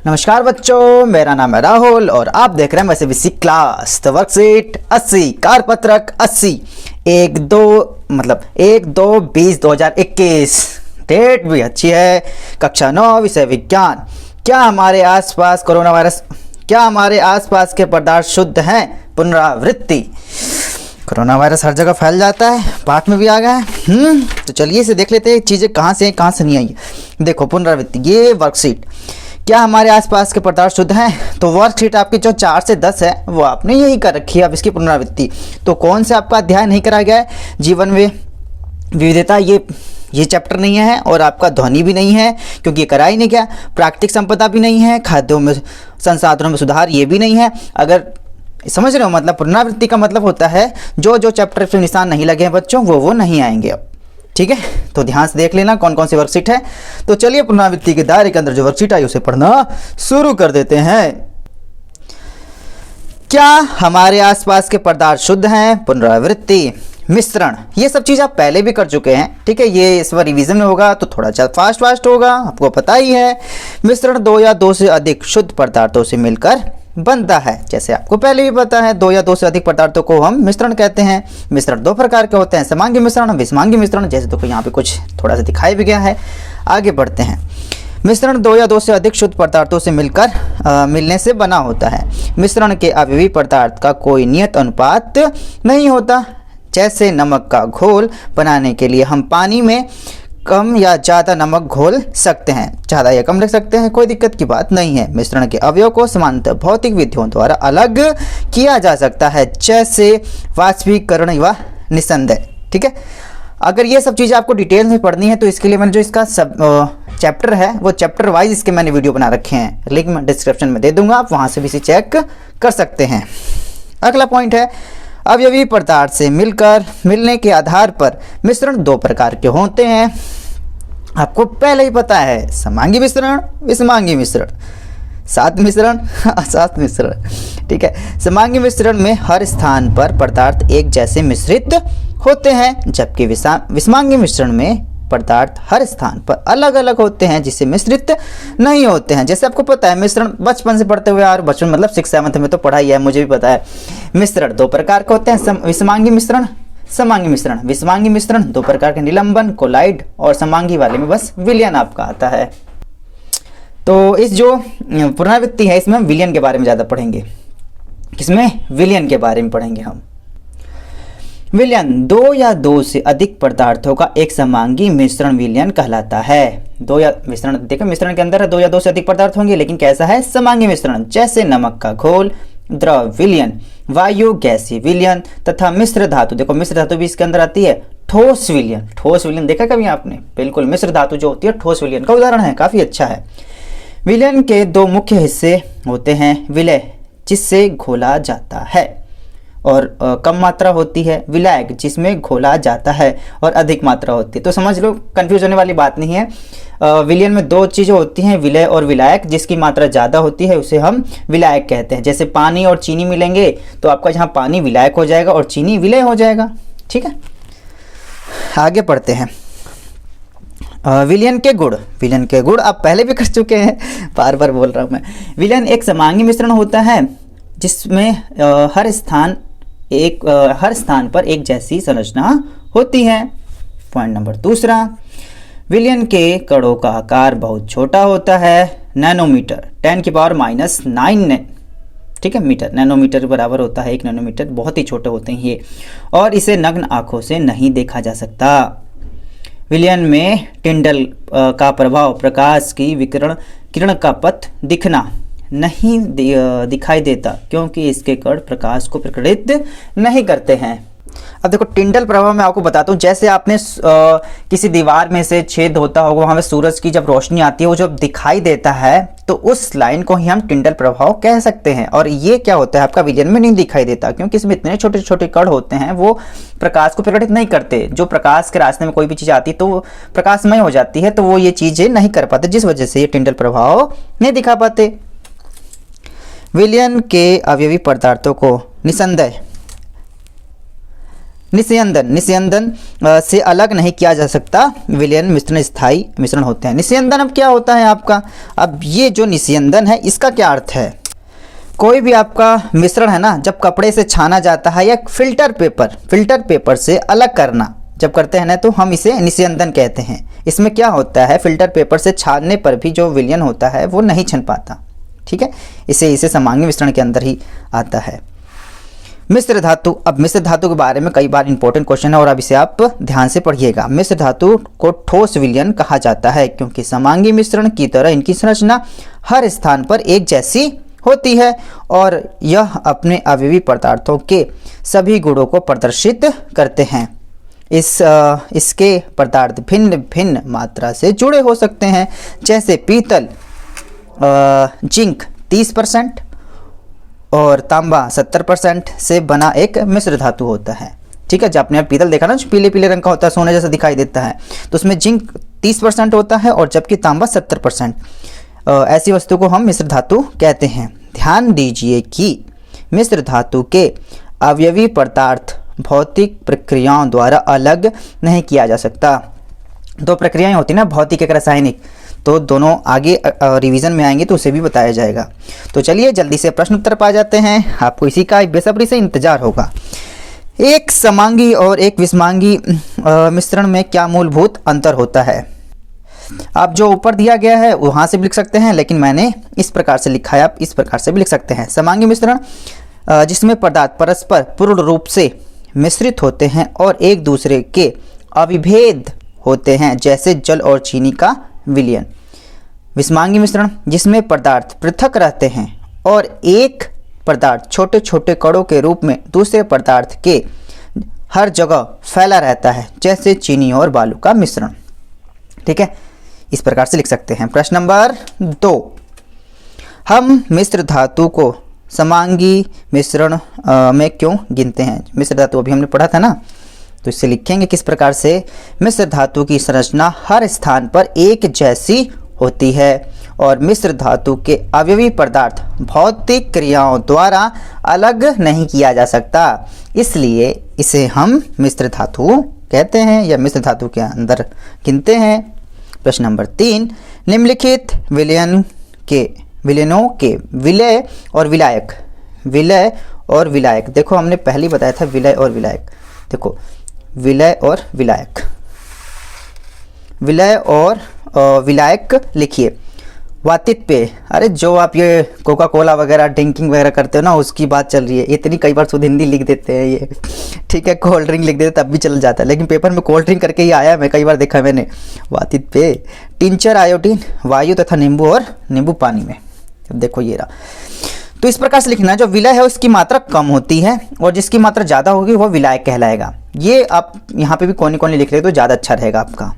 नमस्कार बच्चों, मेरा नाम है राहुल और आप देख रहे हैं वैसे क्लास। तो वर्कशीट 80 कारपत्रक 80 1-2-2021 डेट भी अच्छी है। कक्षा 9 विषय विज्ञान। क्या हमारे आसपास के पदार्थ शुद्ध हैं? पुनरावृत्ति। कोरोना वायरस हर जगह फैल जाता है, पाठ में भी आ गया है। तो चलिए इसे देख लेते हैं, चीज़ें कहाँ से हैं कहाँ से नहीं आई। देखो पुनरावृत्ति, ये वर्कशीट। क्या हमारे आसपास के पदार्थ शुद्ध हैं? तो वर्कशीट आपकी जो 4 से 10 है वो आपने यही कर रखी है। अब इसकी पुनरावृत्ति तो कौन से आपका अध्याय नहीं कराया गया है? जीवन में विविधता, ये चैप्टर नहीं है। और आपका ध्वनि भी नहीं है क्योंकि ये करा ही नहीं गया। प्राकृतिक संपदा भी नहीं है। खाद्यों में संसाधनों में सुधार ये भी नहीं है। अगर समझ रहे हो, मतलब पुनरावृत्ति का मतलब होता है जो चैप्टर पे निशान नहीं लगे हैं बच्चों वो नहीं आएंगे अब। ठीक है, तो ध्यान से देख लेना कौन कौन सी वर्कशीट है। तो चलिए पुनरावृत्ति के दायरे के अंदर जो वर्कशीट आई उसे पढ़ना शुरू कर देते हैं। क्या हमारे आसपास के पदार्थ शुद्ध हैं? पुनरावृत्ति। मिश्रण, ये सब चीज़ आप पहले भी कर चुके हैं। ठीक है, ये इस बार रिवीजन में होगा तो थोड़ा सा फास्ट होगा, आपको पता ही है। मिश्रण 2 या 2 से अधिक शुद्ध पदार्थों से मिलकर बनता है। जैसे आपको पहले भी पता है, 2 या 2 से अधिक पदार्थों को हम मिश्रण कहते हैं। मिश्रण 2 प्रकार के होते हैं, समांगी मिश्रण, विषमांगी मिश्रण। जैसे तो यहाँ पे कुछ थोड़ा सा दिखाई भी गया है। आगे बढ़ते हैं। मिश्रण 2 या 2 से अधिक शुद्ध पदार्थों से मिलने से बना होता है। मिश्रण के अवयवी पदार्थ का कोई नियत अनुपात नहीं होता। जैसे नमक का घोल बनाने के लिए हम पानी में कम या ज़्यादा नमक घोल सकते हैं, ज़्यादा या कम रख सकते हैं, कोई दिक्कत की बात नहीं है। मिश्रण के अवयवों को समानांतर भौतिक विधियों द्वारा अलग किया जा सकता है, जैसे वाष्पीकरण व निस्संदेह। ठीक है, अगर ये सब चीज़ें आपको डिटेल में पढ़नी है तो इसके लिए मैंने जो इसका सब चैप्टर है वो चैप्टर वाइज इसके मैंने वीडियो बना रखे हैं। लिंक मैं डिस्क्रिप्शन में दे दूंगा, आप वहाँ से भी इसे चेक कर सकते हैं। अगला पॉइंट है, अवयवी पदार्थ से मिलने के आधार पर मिश्रण 2 प्रकार के होते हैं। आपको पहले ही पता है, समांगी मिश्रण, विषमांगी मिश्रण, सात मिश्रण, असात मिश्रण। ठीक है, समांगी मिश्रण में हर स्थान पर पदार्थ एक जैसे मिश्रित होते हैं, जबकि विषमांगी मिश्रण में पदार्थ हर स्थान पर अलग अलग होते हैं, जिसे मिश्रित नहीं होते हैं। जैसे आपको पता है मिश्रण बचपन से पढ़ते हुए, और बचपन मतलब 6-7 में तो पढ़ा ही है, मुझे भी पता है। मिश्रण 2 प्रकार के होते हैं, विषमांगी मिश्रण, समांगी मिश्रण। विषमांगी मिश्रण 2 प्रकार के, निलंबन, कोलाइड, और समांगी वाले में बस विलयन आपका आता है। तो इस जो पुनरावृत्ति है इसमें हम विलयन के बारे में ज़्यादा पढ़ेंगे। किसमें? विलयन के बारे में पढ़ेंगे हम। विलयन 2 या 2 से अधिक पदार्थों का एक समांगी मिश्रण विलयन कहलाता है। 2 या मिश्रण, देखो मिश्रण के अंदर 2 या 2 से अधिक पदार्थ होंगे, लेकिन कैसा है? समांगी मिश्रण। जैसे नमक का घोल, द्रव विलयन, वायु गैसीय विलयन तथा मिश्र धातु। देखो मिश्र धातु भी इसके अंदर आती है। ठोस विलयन, ठोस विलयन देखा कभी आपने? बिल्कुल, मिश्र धातु जो होती है ठोस विलयन का उदाहरण है, काफी अच्छा है। विलयन के 2 मुख्य हिस्से होते हैं, विलय जिससे घोला जाता है और कम मात्रा होती है, विलायक जिसमें घोला जाता है और अधिक मात्रा होती है। तो समझ लो, कंफ्यूज होने वाली बात नहीं है। विलयन में 2 चीज़ें होती हैं, विलय और विलायक। जिसकी मात्रा ज़्यादा होती है उसे हम विलायक कहते हैं। जैसे पानी और चीनी मिलेंगे तो आपका जहाँ पानी विलायक हो जाएगा और चीनी विलय हो जाएगा। ठीक है, आगे पढ़ते हैं। विलयन के गुण। विलयन के गुण आप पहले भी कर चुके हैं, बार बार बोल रहा हूँ मैं। विलयन एक समांगी मिश्रण होता है जिसमें हर स्थान पर एक जैसी संरचना होती है। पॉइंट नंबर 2, विलयन के कणों का आकार बहुत छोटा होता है, नैनोमीटर, 10⁻⁹ ठीक है, मीटर। नैनोमीटर बराबर होता है 1 नैनोमीटर, बहुत ही छोटे होते हैं ये, और इसे नग्न आंखों से नहीं देखा जा सकता। विलयन में टिंडल का प्रभाव, प्रकाश की किरण का पथ दिखना नहीं दिखाई देता, क्योंकि इसके कण प्रकाश को प्रकटित नहीं करते हैं। अब देखो टिंडल प्रभाव मैं आपको बताता हूँ। जैसे आपने किसी दीवार में से छेद होता होगा, वहाँ पे सूरज की जब रोशनी आती है वो जब दिखाई देता है तो उस लाइन को ही हम टिंडल प्रभाव कह सकते हैं। और ये क्या होता है, आपका विलयन में नहीं दिखाई देता, क्योंकि इसमें इतने छोटे छोटे कण होते हैं, वो प्रकाश को प्रकटित नहीं करते। जो प्रकाश के रास्ते में कोई भी चीज़ आती है तो वो प्रकाशमय हो जाती है, तो वो ये चीज़ें नहीं कर पाते, जिस वजह से ये टिंडल प्रभाव नहीं दिखा पाते। विलयन के अवयवी पदार्थों को निस्संदेह निस्यंदन, निस्यंदन से अलग नहीं किया जा सकता। विलयन मिश्रण स्थायी मिश्रण होते हैं। निस्यंदन अब क्या होता है आपका, अब ये जो निस्यंदन है इसका क्या अर्थ है, कोई भी आपका मिश्रण है ना, जब कपड़े से छाना जाता है या फिल्टर पेपर से अलग करना जब करते हैं ना, तो हम इसे निस्यंदन कहते हैं। इसमें क्या होता है, फिल्टर पेपर से छानने पर भी जो विलयन होता है वो नहीं छन पाता, ठीक है, इसे समांगी मिश्रण के अंदर ही आता है। मिश्र धातु, अब मिश्र धातु के बारे में कई बार इंपॉर्टेंट क्वेश्चन है और अब इसे आप ध्यान से पढ़िएगा। मिश्र धातु को ठोस विलयन कहा जाता है क्योंकि समांगी मिश्रण की तरह इनकी संरचना हर स्थान पर एक जैसी होती है और यह अपने अवयवी पदार्थों के सभी गुणों को प्रदर्शित करते हैं। इसके पदार्थ भिन्न भिन्न मात्रा से जुड़े हो सकते हैं, जैसे पीतल जिंक 30% और तांबा 70% से बना एक मिश्र धातु होता है, ठीक है। जब आपने पीतल देखा ना, जो पीले पीले रंग का होता है, सोने जैसा दिखाई देता है, तो उसमें जिंक 30% होता है और जबकि तांबा 70%। ऐसी वस्तु को हम मिश्र धातु कहते हैं। ध्यान दीजिए कि मिश्र धातु के अवयवी पदार्थ भौतिक प्रक्रियाओं द्वारा अलग नहीं किया जा सकता। दो प्रक्रियाएं होती हैं ना, भौतिक एक रासायनिक, तो दोनों आगे रिवीजन में आएंगे तो उसे भी बताया जाएगा। तो चलिए जल्दी से प्रश्न उत्तर पा जाते हैं, आपको इसी का बेसब्री से इंतजार होगा। एक समांगी और एक विषमांगी मिश्रण में क्या मूलभूत अंतर होता है। आप जो ऊपर दिया गया है वहाँ से भी लिख सकते हैं, लेकिन मैंने इस प्रकार से लिखा है, आप इस प्रकार से भी लिख सकते हैं। समांगी मिश्रण जिसमें पदार्थ परस्पर पूर्ण रूप से मिश्रित होते हैं और एक दूसरे के अविभेद होते हैं, जैसे जल और चीनी का विलयन। विषमांगी मिश्रण जिसमें पदार्थ पृथक रहते हैं और एक पदार्थ छोटे छोटे कणों के रूप में दूसरे पदार्थ के हर जगह फैला रहता है, जैसे चीनी और बालू का मिश्रण, ठीक है, इस प्रकार से लिख सकते हैं। प्रश्न नंबर 2, हम मिश्र धातु को समांगी मिश्रण में क्यों गिनते हैं। मिश्र धातु अभी हमने पढ़ा था ना, तो इससे लिखेंगे किस प्रकार से। मिश्र धातु की संरचना हर स्थान पर एक जैसी होती है और मिश्र धातु के अवयवी पदार्थ भौतिक क्रियाओं द्वारा अलग नहीं किया जा सकता, इसलिए इसे हम मिश्र धातु कहते हैं या मिश्र धातु के अंदर गिनते हैं। प्रश्न नंबर 3, निम्नलिखित विलयनों के विलय और विलायक। विलय और विलायक, देखो हमने पहले ही बताया था विलय और विलायक। देखो विलय और विलायक, विलय और विलायक लिखिए। वातित पे, अरे जो आप ये कोका कोला वगैरह ड्रिंकिंग वगैरह करते हो ना, उसकी बात चल रही है। इतनी कई बार शुद्ध हिंदी लिख देते हैं ये, ठीक है, कोल्ड ड्रिंक लिख देते तब भी चल जाता है, लेकिन पेपर में कोल्ड ड्रिंक करके ही आया, मैं कई बार देखा है मैंने। वातित पे टिंचर आयोडीन वायु तथा नींबू और नींबू पानी में। अब देखो ये रहा, तो इस प्रकार से लिखना, जो विलय है उसकी मात्रा कम होती है और जिसकी मात्रा ज़्यादा होगी वो विलायक कहलाएगा। ये आप यहाँ पे भी कोने कोने लिख रहे तो ज़्यादा अच्छा रहेगा आपका।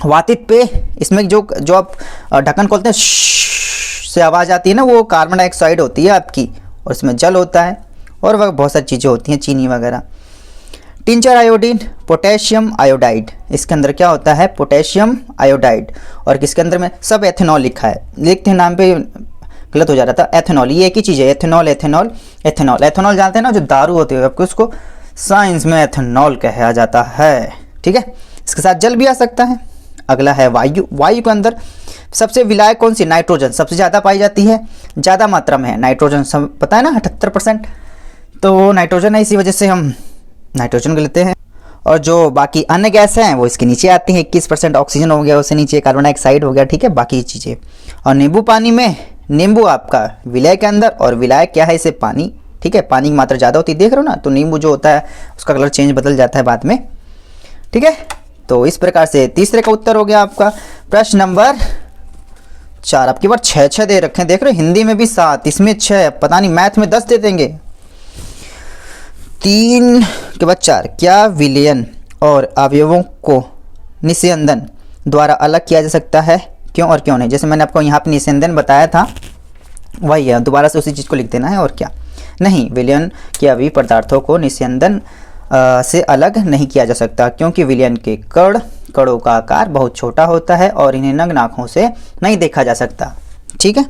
वातित पे, इसमें जो आप ढक्कन खोलते हैं से आवाज़ आती है ना, वो कार्बन डाइऑक्साइड होती है आपकी, और इसमें जल होता है और वह बहुत सारी चीज़ें होती हैं, चीनी वगैरह। टिंचर आयोडीन पोटेशियम आयोडाइड, इसके अंदर क्या होता है, पोटेशियम आयोडाइड, और किसके अंदर में सब एथेनॉल लिखा है, लिखते हैं नाम पे गलत हो जा रहा था। एथेनॉल ये एक ही चीज़ है, एथेनॉल एथेनॉल एथेनॉल। एथेनॉल जानते हैं ना, जो दारू होती है, आपको उसको साइंस में एथेनॉल कहा जाता है, ठीक है। इसके साथ जल भी आ सकता है। अगला है वायु। वायु के अंदर सबसे विलायक कौन सी, नाइट्रोजन सबसे ज़्यादा पाई जाती है, ज़्यादा मात्रा में है नाइट्रोजन, सब पता है ना 78%, तो नाइट्रोजन है, इसी वजह से हम नाइट्रोजन को लेते हैं। और जो बाकी अन्य गैस हैं वो इसके नीचे आती हैं, 21% ऑक्सीजन हो गया, उससे नीचे कार्बन डाइऑक्साइड हो गया, ठीक है, बाकी चीज़ें। और नींबू पानी में, नींबू आपका विलय के अंदर, और विलायक क्या है, इसे पानी, ठीक है, पानी की मात्रा ज़्यादा होती है, देख रहे हो ना, तो नींबू जो होता है उसका कलर चेंज बदल जाता है बाद में, ठीक है। तो इस प्रकार से तीसरे का उत्तर हो गया आपका। प्रश्न नंबर 4, आपकी बार 6 दे रखे हैं, देख रहे हो, हिंदी में भी 7, इसमें 6, पता नहीं मैथ में 10 दे देंगे। 3 के बाद 4, क्या विलयन और अवयवों को निस्यंदन द्वारा अलग किया जा सकता है, क्यों और क्यों नहीं। जैसे मैंने आपको यहाँ पे निस्यंदन बताया था, वही है, दोबारा से उसी चीज़ को लिख देना है, और क्या नहीं। विलयन के अवयवी पदार्थों को निस्यंदन से अलग नहीं किया जा सकता, क्योंकि विलयन के कणों का आकार बहुत छोटा होता है और इन्हें नग्न आँखों से नहीं देखा जा सकता, ठीक है।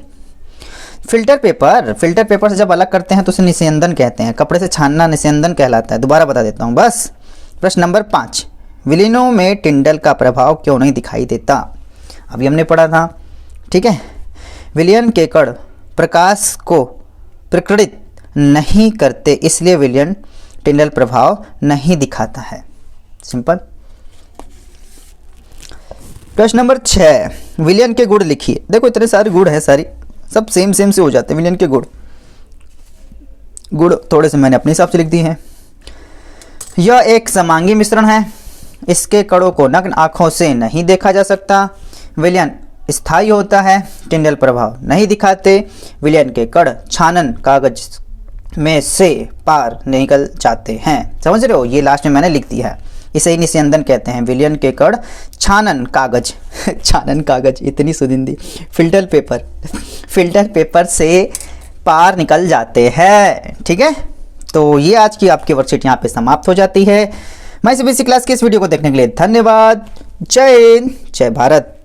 फिल्टर पेपर से जब अलग करते हैं तो उसे निस्यंदन कहते हैं। कपड़े से छानना निस्यंदन कहलाता है। दोबारा बता देता हूँ बस। प्रश्न नंबर 5, विलीनों में टिंडल का प्रभाव क्यों नहीं दिखाई देता? अभी हमने पढ़ा था, ठीक है। विलयन के कण प्रकाश को प्रकटित नहीं करते, इसलिए विलयन टिंडल प्रभाव नहीं दिखाता है। सिंपल। प्रश्न नंबर 6, विलयन के गुण लिखिए। देखो इतने सारे गुण है, सारी सब सेम से हो जाते हैं। विलयन के गुण थोड़े से मैंने अपने हिसाब से लिख दिए हैं। यह एक समांगी मिश्रण है, इसके कणों को नग्न आंखों से नहीं देखा जा सकता। विलयन स्थायी होता है, टिंडल प्रभाव नहीं दिखाते। विलयन के कण छानन कागज में से पार निकल जाते हैं। समझ रहे हो, ये लास्ट में मैंने लिख दिया है, इसे ही निस्यंदन कहते हैं। विलयन के कण छानन कागज छानन कागज, इतनी सुदिंदी, फिल्टर पेपर से पार निकल जाते हैं। ठीक है, तो ये आज की आपकी वर्कशीट यहाँ पे समाप्त हो जाती है। मैं सीबीएसई क्लास की इस वीडियो को देखने के लिए धन्यवाद। जय हिंद, जय भारत।